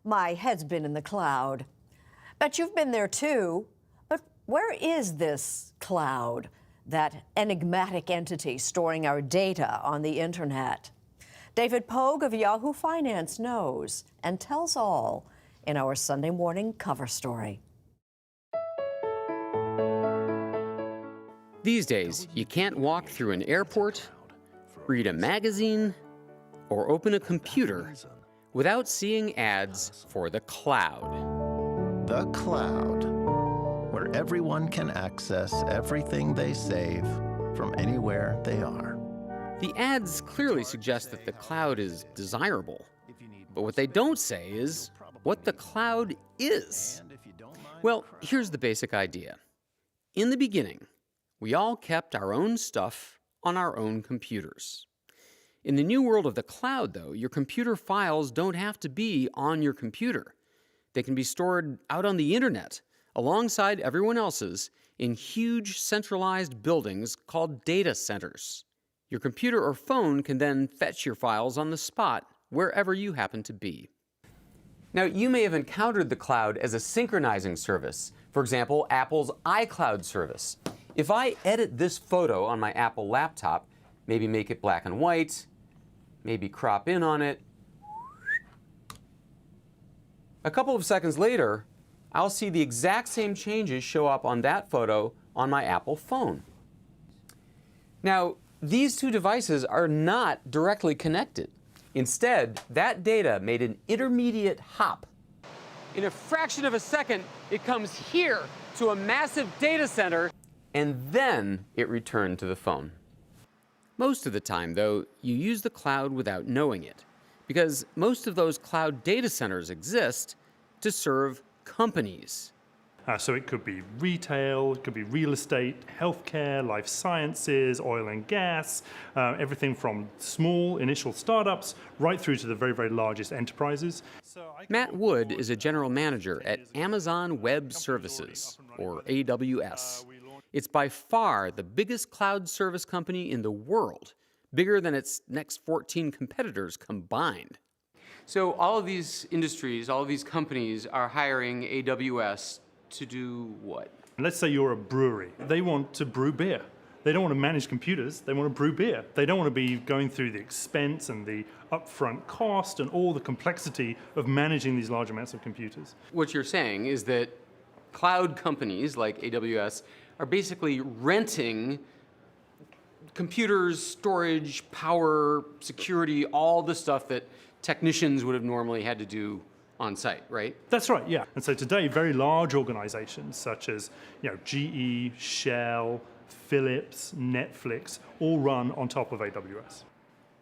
My head's been in the cloud. Bet you've been there too. But where is this cloud, that enigmatic entity storing our data on the internet? David Pogue of Yahoo Finance knows and tells all in our Sunday morning cover story. These days, you can't walk through an airport, read a magazine, or open a computer without seeing ads for the cloud. The cloud, where everyone can access everything they save from anywhere they are. The ads clearly suggest that the cloud is desirable, but what they don't say is what the cloud is. Well, here's the basic idea. In the beginning, we all kept our own stuff on our own computers. In the new world of the cloud, though, your computer files don't have to be on your computer. They can be stored out on the internet, alongside everyone else's, in huge centralized buildings called data centers. Your computer or phone can then fetch your files on the spot, wherever you happen to be. Now, you may have encountered the cloud as a synchronizing service. For example, Apple's iCloud service. If I edit this photo on my Apple laptop, maybe make it black and white, maybe crop in on it, a couple of seconds later, I'll see the exact same changes show up on that photo on my Apple phone. Now, these two devices are not directly connected. Instead, that data made an intermediate hop. In a fraction of a second, it comes here to a massive data center, and then it returned to the phone. Most of the time, though, you use the cloud without knowing it, because most of those cloud data centers exist to serve companies. So it could be retail, it could be real estate, healthcare, life sciences, oil and gas, everything from small initial startups right through to the very, very largest enterprises. Matt Wood is a general manager at Amazon Web Services, or AWS. It's by far the biggest cloud service company in the world, bigger than its next 14 competitors combined. So all of these industries, all of these companies are hiring AWS to do what? Let's say you're a brewery. They want to brew beer. They don't want to manage computers, they want to brew beer. They don't want to be going through the expense and the upfront cost and all the complexity of managing these large amounts of computers. What you're saying is that cloud companies like AWS are basically renting computers, storage, power, security, all the stuff that technicians would have normally had to do on site, right? That's right, yeah. And so today, very large organizations such as GE, Shell, Philips, Netflix, all run on top of AWS.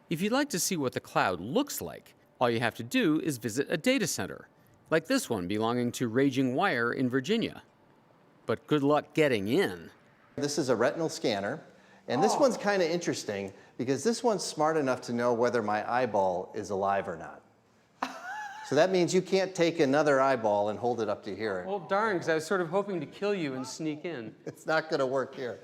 If you'd like to see what the cloud looks like, all you have to do is visit a data center, like this one belonging to Raging Wire in Virginia. But good luck getting in. This is a retinal scanner, and this one's kind of interesting because this one's smart enough to know whether my eyeball is alive or not. So that means you can't take another eyeball and hold it up to here. Well, darn, because I was sort of hoping to kill you and sneak in. It's not going to work here.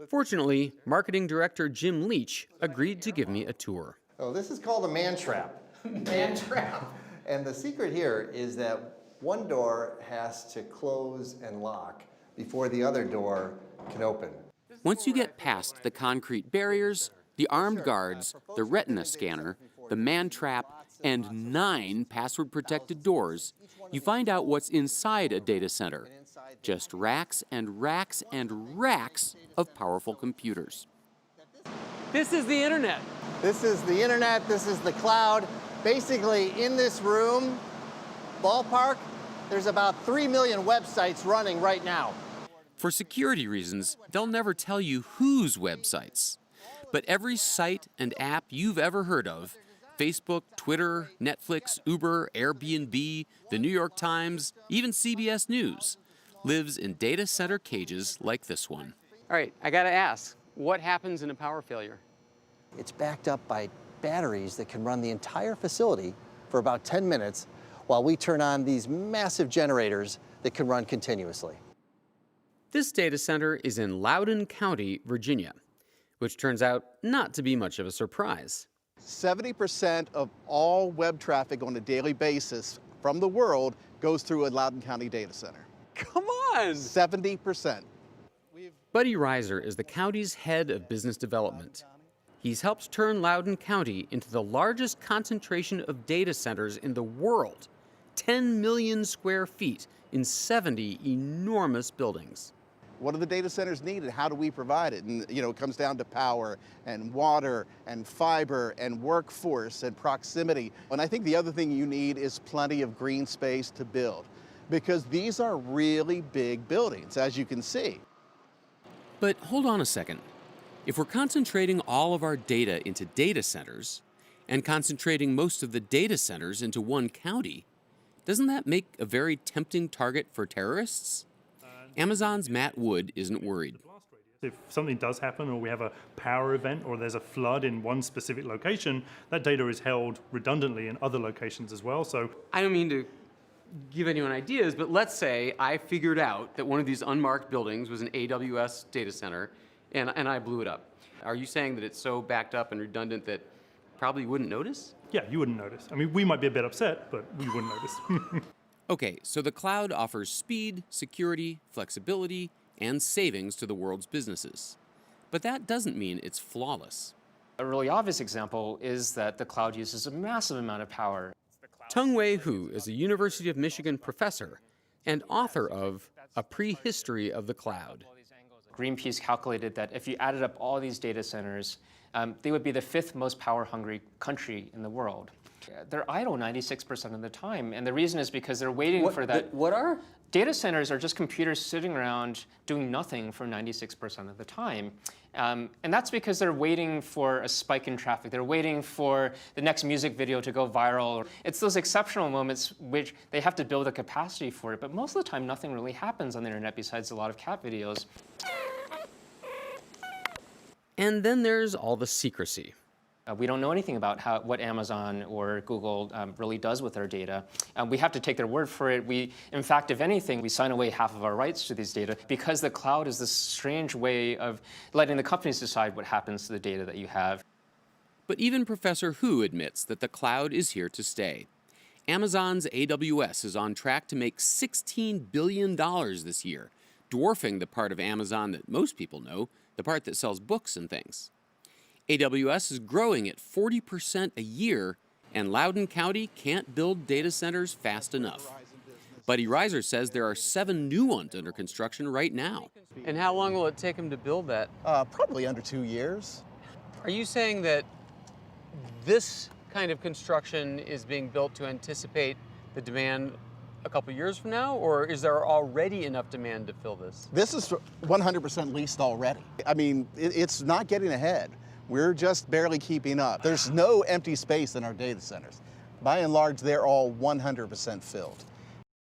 Fortunately, marketing director Jim Leach agreed to give me a tour. Oh, this is called a man trap. Man trap. And the secret here is that one door has to close and lock before the other door can open. Once you get past the concrete barriers, the armed guards, the retina scanner, the man trap, and 9 password-protected doors, you find out what's inside a data center. Just racks and racks and racks of powerful computers. This is the internet. This is the internet, this is the cloud. Basically, in this room, ballpark, there's about 3 million websites running right now. For security reasons, they'll never tell you whose websites. But every site and app you've ever heard of, Facebook, Twitter, Netflix, Uber, Airbnb, the New York Times, even CBS News, lives in data center cages like this one. All right, I gotta ask, what happens in a power failure? It's backed up by batteries that can run the entire facility for about 10 minutes while we turn on these massive generators that can run continuously. This data center is in Loudoun County, Virginia, which turns out not to be much of a surprise. 70% of all web traffic on a daily basis from the world goes through a Loudoun County data center. Come on! 70%. Buddy Reiser is the county's head of business development. He's helped turn Loudoun County into the largest concentration of data centers in the world, 10 million square feet in 70 enormous buildings. What do the data centers need and how do we provide it? And it comes down to power and water and fiber and workforce and proximity. And I think the other thing you need is plenty of green space to build, because these are really big buildings, as you can see. But hold on a second. If we're concentrating all of our data into data centers and concentrating most of the data centers into one county, doesn't that make a very tempting target for terrorists? Amazon's Matt Wood isn't worried. If something does happen, or we have a power event, or there's a flood in one specific location, that data is held redundantly in other locations as well. So I don't mean to give anyone ideas, but let's say I figured out that one of these unmarked buildings was an AWS data center, and I blew it up. Are you saying that it's so backed up and redundant that probably you wouldn't notice? yeah, you wouldn't notice. I mean, we might be a bit upset, but we wouldn't notice. Okay, so the cloud offers speed, security, flexibility, and savings to the world's businesses. But that doesn't mean it's flawless. A really obvious example is that the cloud uses a massive amount of power. Tung-Wei Hu is a University of Michigan professor and author of A Prehistory of the Cloud. Greenpeace calculated that if you added up all these data centers, they would be the 5th most power-hungry country in the world. They're idle 96% of the time, and the reason is because they're waiting for that. What are? Data centers are just computers sitting around doing nothing for 96% of the time. And that's because they're waiting for a spike in traffic. They're waiting for the next music video to go viral. It's those exceptional moments which they have to build a capacity for it. But most of the time, nothing really happens on the internet besides a lot of cat videos. And then there's all the secrecy. We don't know anything about what Amazon or Google really does with our data. We have to take their word for it. In fact, if anything, we sign away half of our rights to these data because the cloud is this strange way of letting the companies decide what happens to the data that you have. But even Professor Hu admits that the cloud is here to stay. Amazon's AWS is on track to make $16 billion this year, dwarfing the part of Amazon that most people know, the part that sells books and things. AWS is growing at 40% a year, and Loudoun County can't build data centers fast enough. Buddy Reiser says there are 7 new ones under construction right now. And how long will it take them to build that? Probably under 2 years. Are you saying that this kind of construction is being built to anticipate the demand a couple years from now, or is there already enough demand to fill this? This is 100% leased already. I mean, it's not getting ahead. We're just barely keeping up. There's no empty space in our data centers. By and large, they're all 100% filled.